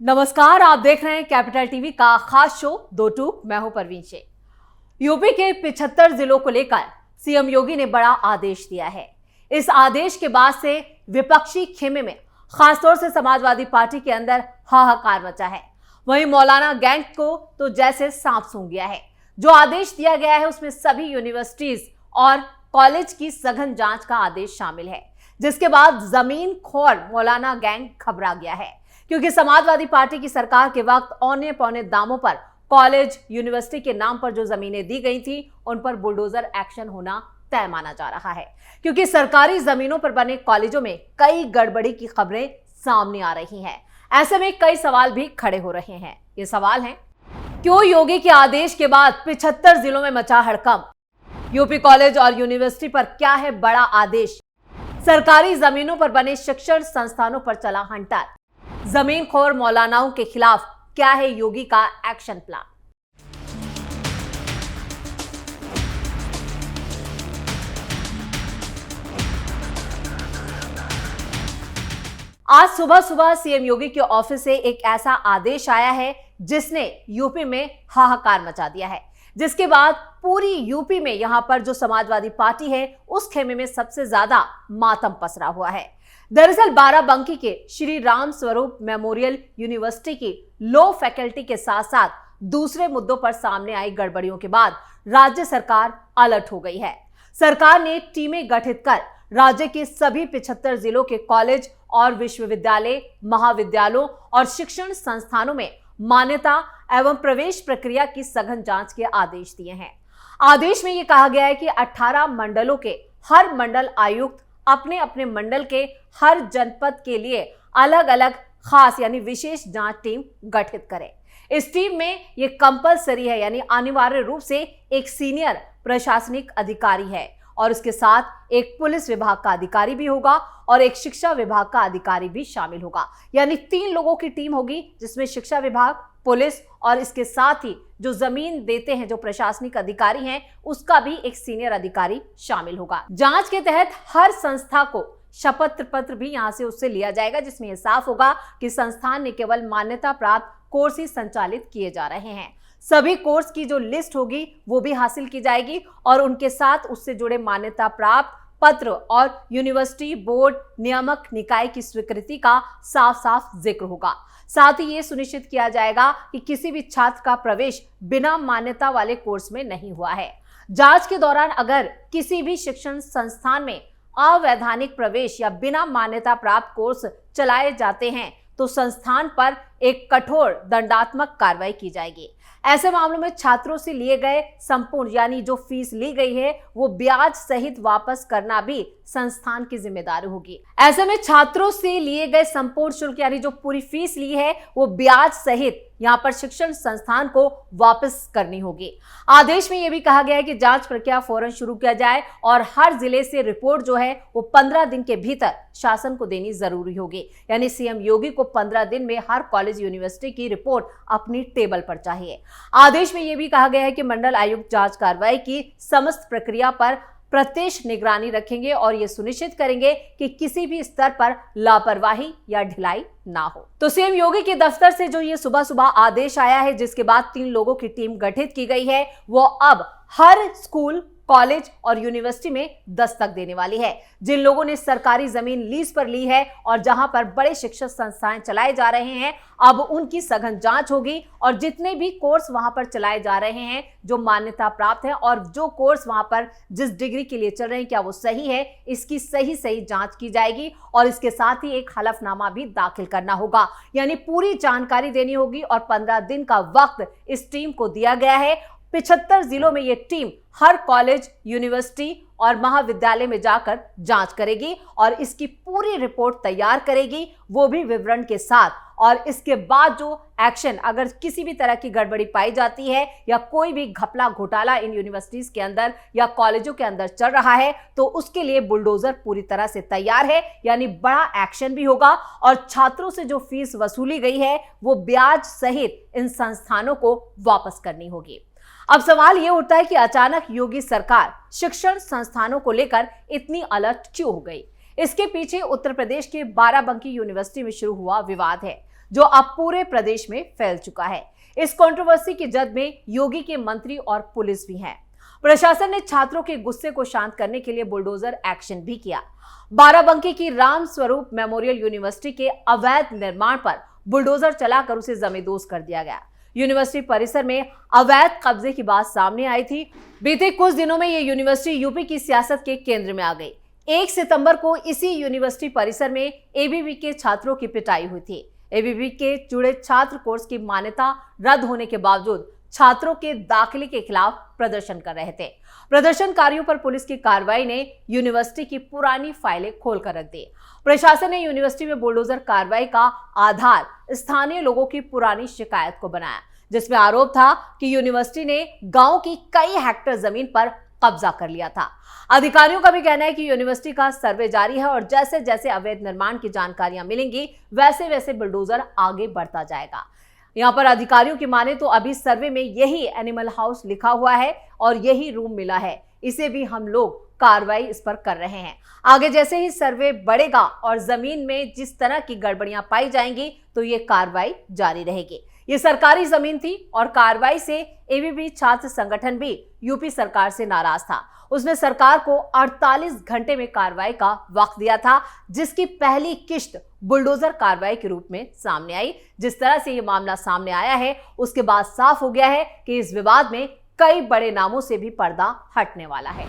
नमस्कार, आप देख रहे हैं कैपिटल टीवी का खास शो दो टूक। मैं हूं परवीन शेख। यूपी के 75 जिलों को लेकर सीएम योगी ने बड़ा आदेश दिया है। इस आदेश के बाद से विपक्षी खेमे में खासतौर से समाजवादी पार्टी के अंदर हाहाकार मचा है। वहीं मौलाना गैंग को तो जैसे सांप सूंघ गया है। जो आदेश दिया गया है उसमें सभी यूनिवर्सिटीज और कॉलेज की सघन जांच का आदेश शामिल है, जिसके बाद जमीन खोर मौलाना गैंग घबरा गया है, क्योंकि समाजवादी पार्टी की सरकार के वक्त औने पौने दामों पर कॉलेज यूनिवर्सिटी के नाम पर जो जमीनें दी गई थी उन पर बुलडोजर एक्शन होना तय माना जा रहा है, क्योंकि सरकारी जमीनों पर बने कॉलेजों में कई गड़बड़ी की खबरें सामने आ रही हैं। ऐसे में कई सवाल भी खड़े हो रहे हैं। ये सवाल है, क्यों योगी के आदेश के बाद 75 जिलों में मचा हड़कंप? यूपी कॉलेज और यूनिवर्सिटी पर क्या है बड़ा आदेश? सरकारी जमीनों पर बने शिक्षण संस्थानों पर चला हंटर। जमीनखोर मौलानाओं के खिलाफ क्या है योगी का एक्शन प्लान? आज सुबह सुबह सीएम योगी के ऑफिस से एक ऐसा आदेश आया है जिसने यूपी में हाहाकार मचा दिया है, जिसके बाद पूरी यूपी में यहां पर जो समाजवादी पार्टी है उस खेमे में सबसे ज्यादा मातम पसरा हुआ है। दरअसल बाराबंकी के श्री राम स्वरूप मेमोरियल यूनिवर्सिटी की लो फैकल्टी के साथ साथ दूसरे मुद्दों पर सामने आई गड़बड़ियों के बाद राज्य सरकार अलर्ट हो गई है। सरकार ने टीमें गठित कर राज्य के सभी 75 जिलों के कॉलेज और विश्वविद्यालय, महाविद्यालयों और शिक्षण संस्थानों में मान्यता एवं प्रवेश प्रक्रिया की सघन जांच के आदेश दिए हैं। आदेश में यह कहा गया है कि 18 मंडलों के हर मंडल आयुक्त अपने अपने मंडल के हर जनपद के लिए अलग अलग खास यानी विशेष जांच टीम गठित करें। इस टीम में यह कंपलसरी है, यानी अनिवार्य रूप से एक सीनियर प्रशासनिक अधिकारी है और उसके साथ एक पुलिस विभाग का अधिकारी भी होगा और एक शिक्षा विभाग का अधिकारी भी शामिल होगा। यानी 3 लोगों की टीम होगी, जिसमें शिक्षा विभाग, पुलिस और इसके साथ ही जो जमीन देते हैं जो प्रशासनिक अधिकारी हैं उसका भी एक सीनियर अधिकारी शामिल होगा। जांच के तहत हर संस्था को शपथ पत्र भी यहां से उससे लिया जाएगा, जिसमें यह साफ होगा कि संस्थान ने केवल मान्यता प्राप्त कोर्स ही संचालित किए जा रहे हैं। सभी कोर्स की जो लिस्ट होगी वो भी हासिल की जाएगी और उनके साथ उससे जुड़े मान्यता प्राप्त पत्र और यूनिवर्सिटी बोर्ड नियामक निकाय की स्वीकृति का साफ साफ जिक्र होगा। साथ ही ये सुनिश्चित किया जाएगा कि किसी भी छात्र का प्रवेश बिना मान्यता वाले कोर्स में नहीं हुआ है। जांच के दौरान अगर किसी भी शिक्षण संस्थान में अवैधानिक प्रवेश या बिना मान्यता प्राप्त कोर्स चलाए जाते हैं तो संस्थान पर एक कठोर दंडात्मक कार्रवाई की जाएगी। ऐसे मामलों में छात्रों से लिए गए संपूर्ण यानी जो फीस ली गई है वो ब्याज सहित वापस करना भी संस्थान की जिम्मेदारी होगी। ऐसे में छात्रों से लिए गए संपूर्ण शुल्क यानी जो पूरी फीस ली है वो ब्याज सहित यहाँ पर शिक्षण संस्थान को वापस करनी होगी। आदेश में यह भी कहा गया है कि जांच प्रक्रिया फौरन शुरू किया जाए और हर जिले से रिपोर्ट जो है वो 15 दिन के भीतर शासन को देनी जरूरी होगी। यानी सीएम योगी को 15 दिन में हर कॉलेज यूनिवर्सिटी की रिपोर्ट अपनी टेबल पर चाहिए। आदेश में यह भी कहा गया है कि मंडल आयुक्त जांच कार्रवाई की समस्त प्रक्रिया पर प्रत्यक्ष निगरानी रखेंगे और ये सुनिश्चित करेंगे कि किसी भी स्तर पर लापरवाही या ढिलाई ना हो। तो सीएम योगी के दफ्तर से जो ये सुबह सुबह आदेश आया है, जिसके बाद 3 लोगों की टीम गठित की गई है, वो अब हर स्कूल, कॉलेज और यूनिवर्सिटी में दस्तक देने वाली है। जिन लोगों ने सरकारी जमीन लीज पर ली है और जहां पर बड़े शिक्षण संस्थाएं चलाए जा रहे हैं, अब उनकी सघन जांच होगी और जितने भी कोर्स वहां पर चलाए जा रहे हैं जो मान्यता प्राप्त है और जो कोर्स वहां पर जिस डिग्री के लिए चल रहे हैं क्या वो सही है, इसकी सही जांच की जाएगी और इसके साथ ही एक हलफनामा भी दाखिल करना होगा। यानी पूरी जानकारी देनी होगी और 15 दिन का वक्त इस टीम को दिया गया है। 75 जिलों में यह टीम हर कॉलेज, यूनिवर्सिटी और महाविद्यालय में जाकर जांच करेगी और इसकी पूरी रिपोर्ट तैयार करेगी, वो भी विवरण के साथ। और इसके बाद जो एक्शन, अगर किसी भी तरह की गड़बड़ी पाई जाती है या कोई भी घपला घोटाला इन यूनिवर्सिटीज के अंदर या कॉलेजों के अंदर चल रहा है तो उसके लिए बुलडोजर पूरी तरह से तैयार है। यानी बड़ा एक्शन भी होगा और छात्रों से जो फीस वसूली गई है वो ब्याज सहित इन संस्थानों को वापस करनी होगी। अब सवाल यह उठता है कि अचानक योगी सरकार शिक्षण संस्थानों को लेकर इतनी अलर्ट क्यों हो गई? इसके पीछे उत्तर प्रदेश के बाराबंकी यूनिवर्सिटी में शुरू हुआ विवाद है, जो अब पूरे प्रदेश में फैल चुका है। इस कंट्रोवर्सी की जद में योगी के मंत्री और पुलिस भी हैं। प्रशासन ने छात्रों के गुस्से को शांत करने के लिए बुलडोजर एक्शन भी किया। बाराबंकी की राम स्वरूप मेमोरियल यूनिवर्सिटी के अवैध निर्माण पर बुलडोजर चलाकर उसे जमींदोज कर दिया गया। यूनिवर्सिटी परिसर में अवैध कब्जे की बात सामने आई थी। बीते कुछ दिनों में यह यूनिवर्सिटी यूपी की सियासत के केंद्र में आ गई। 1 सितंबर को इसी यूनिवर्सिटी परिसर में एबीवी के छात्रों की पिटाई हुई थी। एबीवी के जुड़े छात्र कोर्स की मान्यता रद्द होने के बावजूद छात्रों के दाखिले के खिलाफ प्रदर्शन कर रहे थे। प्रदर्शनकारियों पर पुलिस की कार्रवाई ने यूनिवर्सिटी की पुरानी फाइलें खोलकर रख दी। प्रशासन ने यूनिवर्सिटी में बुलडोजर कार्रवाई का आधार स्थानीय लोगों की पुरानी शिकायत को बनाया, जिसमें आरोप था कि यूनिवर्सिटी ने गांव की कई हेक्टेयर जमीन पर कब्जा कर लिया था। अधिकारियों का भी कहना है कि यूनिवर्सिटी का सर्वे जारी है और जैसे जैसे अवैध निर्माण की जानकारियां मिलेंगी वैसे वैसे बुलडोजर आगे बढ़ता जाएगा। यहाँ पर अधिकारियों की माने तो अभी सर्वे में यही एनिमल हाउस लिखा हुआ है और यही रूम मिला है, इसे भी हम लोग कार्रवाई इस पर कर रहे हैं। आगे जैसे ही सर्वे बढ़ेगा और जमीन में जिस तरह की गड़बड़ियां पाई जाएंगी तो ये कार्रवाई जारी रहेगी। ये सरकारी जमीन थी और कार्रवाई से एबीवी छात्र संगठन भी यूपी सरकार से नाराज था। उसने सरकार को 48 घंटे में कार्रवाई का वक्त दिया था, जिसकी पहली किश्त बुलडोजर कार्रवाई के रूप में सामने आई। जिस तरह से ये मामला सामने आया है उसके बाद साफ हो गया है कि इस विवाद में कई बड़े नामों से भी पर्दा हटने वाला है।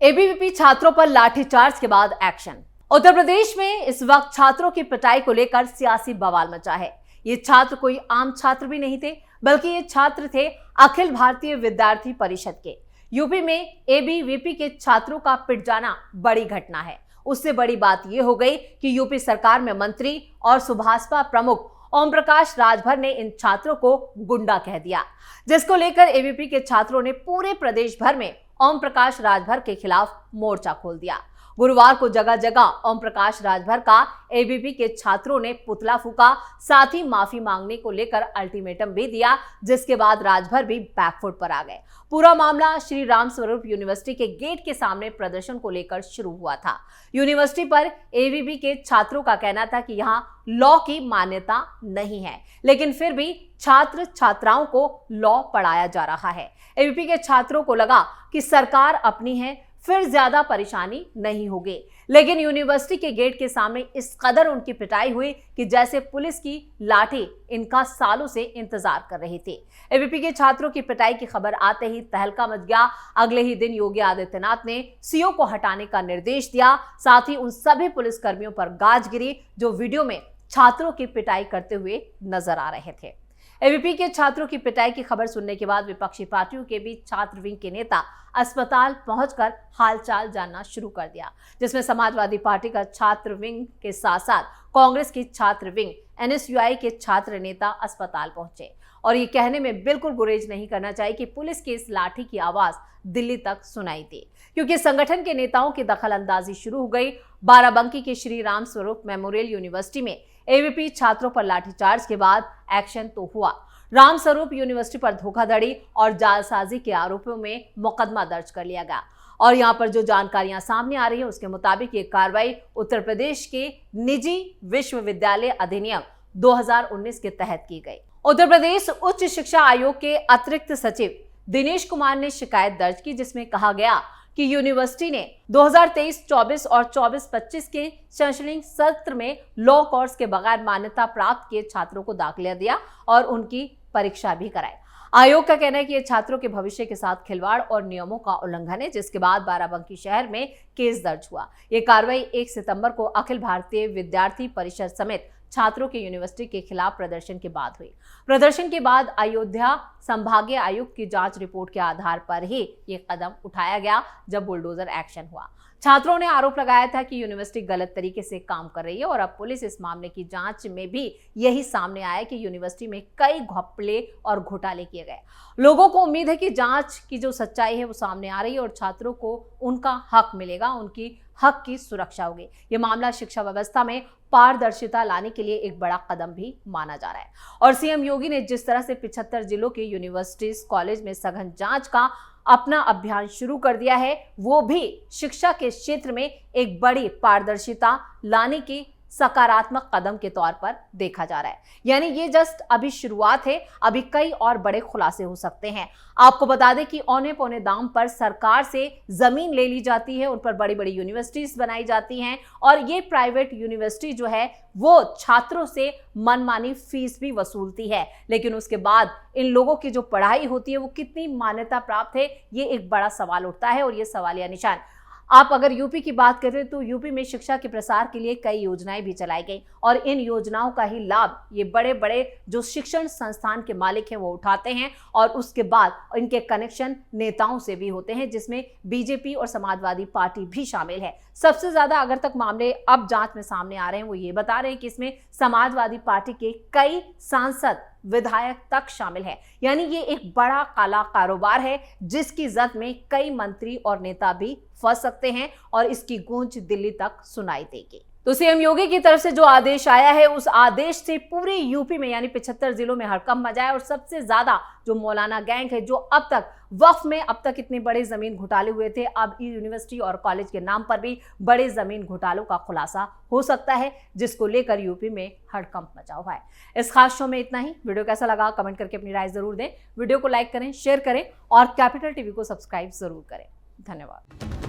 एबीवीपी छात्रों पर लाठीचार्ज के बाद एक्शन। उत्तर प्रदेश में इस वक्त छात्रों की पिटाई को लेकर सियासी बवाल मचा है। ये छात्र कोई आम छात्र भी नहीं थे, बल्कि ये छात्र थे अखिल भारतीय विद्यार्थी परिषद के। यूपी में एबीवीपी के छात्रों का पिट जाना बड़ी घटना है। उससे बड़ी बात यह हो गई कि यूपी सरकार में मंत्री और सुभाषपा प्रमुख ओम प्रकाश राजभर ने इन छात्रों को गुंडा कह दिया, जिसको लेकर एबीवीपी के छात्रों ने पूरे प्रदेश भर में ओम प्रकाश राजभर के खिलाफ मोर्चा खोल दिया। गुरुवार को जगह जगह ओम प्रकाश राजभर का एबीवीपी के छात्रों ने पुतला फूका, साथ ही माफी मांगने को लेकर अल्टीमेटम भी दिया, जिसके बाद राजभर भी बैकफुट पर आ गए। पूरा मामला श्री राम स्वरूप यूनिवर्सिटी के गेट के सामने प्रदर्शन को लेकर शुरू हुआ था। यूनिवर्सिटी पर एबीवीपी के छात्रों का कहना था कि यहाँ लॉ की मान्यता नहीं है, लेकिन फिर भी छात्र छात्राओं को लॉ पढ़ाया जा रहा है। एबीवीपी के छात्रों को लगा कि सरकार अपनी है, फिर ज्यादा परेशानी नहीं होगी, लेकिन यूनिवर्सिटी के गेट के सामने इस कदर उनकी पिटाई हुई कि जैसे पुलिस की लाठी इनका सालों से इंतजार कर रही थी। एबीवीपी के छात्रों की पिटाई की खबर आते ही तहलका मच गया। अगले ही दिन योगी आदित्यनाथ ने सीओ को हटाने का निर्देश दिया। साथ ही उन सभी पुलिसकर्मियों पर गाज गिरी जो वीडियो में छात्रों की पिटाई करते हुए नजर आ रहे थे। एबीवीपी के छात्रों की पिटाई की खबर सुनने के बाद विपक्षी पार्टियों के बीच छात्र विंग के नेता अस्पताल पहुंचकर हालचाल जानना शुरू कर दिया, जिसमें समाजवादी पार्टी का छात्र विंग के साथ साथ कांग्रेस की छात्र विंग, एनएसयूआई के छात्र नेता अस्पताल पहुंचे और ये कहने में बिल्कुल गुरेज नहीं करना चाहिए कि पुलिस की इस लाठी की आवाज दिल्ली तक सुनाई दी, क्योंकि संगठन के नेताओं की दखल अंदाजी शुरू हो गई। बाराबंकी के श्री राम स्वरूप मेमोरियल यूनिवर्सिटी में एबीवीपी छात्रों पर लाठीचार्ज के बाद एक्शन तो हुआ। राम स्वरूप यूनिवर्सिटी पर धोखाधड़ी और जालसाजी के आरोपों में मुकदमा दर्ज कर लिया गया और यहाँ पर जो जानकारियां सामने आ रही है उसके मुताबिक ये कार्रवाई उत्तर प्रदेश के निजी विश्वविद्यालय अधिनियम 2019 के तहत की गई। उत्तर प्रदेश उच्च शिक्षा आयोग के अतिरिक्त सचिव दिनेश कुमार ने शिकायत दर्ज की, जिसमें कहा गया कि यूनिवर्सिटी ने 2023-24 और 24-25 के शैक्षणिक सत्र में लॉ कोर्स के बगैर मान्यता प्राप्त किए छात्रों को दाखिला दिया और उनकी परीक्षा भी कराई। आयोग का कहना है कि यह छात्रों के भविष्य के साथ खिलवाड़ और नियमों का उल्लंघन है, जिसके बाद बाराबंकी शहर में केस दर्ज हुआ। यह कार्रवाई 1 सितंबर को अखिल भारतीय विद्यार्थी परिषद समेत छात्रों के यूनिवर्सिटी के खिलाफ प्रदर्शन के बाद हुई। प्रदर्शन के बाद अयोध्या संभागीय आयुक्त की जांच रिपोर्ट के आधार पर ही ये कदम उठाया गया, जब बुलडोजर एक्शन हुआ। छात्रों ने आरोप लगाया था कि यूनिवर्सिटी गलत तरीके से काम कर रही है और अब पुलिस इस मामले की जांच में भी यही सामने आया कि यूनिवर्सिटी में कई घपले और घोटाले किए गए। लोगों को उम्मीद है कि जांच की जो सच्चाई है वो सामने आ रही है और छात्रों को उनका हक मिलेगा, उनकी हक की सुरक्षा होगी। ये मामला शिक्षा व्यवस्था में पारदर्शिता लाने के लिए एक बड़ा कदम भी माना जा रहा है और सीएम योगी ने जिस तरह से 75 जिलों के यूनिवर्सिटीज कॉलेज में सघन जांच का अपना अभियान शुरू कर दिया है, वो भी शिक्षा के क्षेत्र में एक बड़ी पारदर्शिता लाने की सकारात्मक कदम के तौर पर देखा जा रहा है। यानी ये जस्ट अभी शुरुआत है, अभी कई और बड़े खुलासे हो सकते हैं। आपको बता दें कि औने पौने दाम पर सरकार से जमीन ले ली जाती है, उन पर बड़ी बड़ी यूनिवर्सिटीज बनाई जाती हैं और ये प्राइवेट यूनिवर्सिटी जो है वो छात्रों से मनमानी फीस भी वसूलती है। लेकिन उसके बाद इन लोगों की जो पढ़ाई होती है वो कितनी मान्यता प्राप्त है, ये एक बड़ा सवाल उठता है और ये सवालिया निशान। आप अगर यूपी की बात करें तो यूपी में शिक्षा के प्रसार के लिए कई योजनाएं भी चलाई गई और इन योजनाओं का ही लाभ ये बड़े बड़े जो शिक्षण संस्थान के मालिक हैं वो उठाते हैं और उसके बाद इनके कनेक्शन नेताओं से भी होते हैं, जिसमें बीजेपी और समाजवादी पार्टी भी शामिल है। सबसे ज्यादा अगर तक मामले अब जांच में सामने आ रहे हैं वो ये बता रहे हैं कि इसमें समाजवादी पार्टी के कई सांसद विधायक तक शामिल है। यानी ये एक बड़ा काला कारोबार है जिसकी जद में कई मंत्री और नेता भी फंस सकते हैं और इसकी गूंज दिल्ली तक सुनाई देगी। तो सीएम योगी की तरफ से जो आदेश आया है उस आदेश से पूरे यूपी में यानी 75 जिलों में हड़कंप मचा है और सबसे ज्यादा जो मौलाना गैंग है, जो अब तक वक्फ में अब तक इतने बड़े जमीन घोटाले हुए थे, अब यूनिवर्सिटी और कॉलेज के नाम पर भी बड़े जमीन घोटालों का खुलासा हो सकता है, जिसको लेकर यूपी में हड़कंप मचा हुआ है। इस खास शो में इतना ही। वीडियो कैसा लगा कमेंट करके अपनी राय जरूर दें। वीडियो को लाइक करें, शेयर करें और कैपिटल टीवी को सब्सक्राइब जरूर करें। धन्यवाद।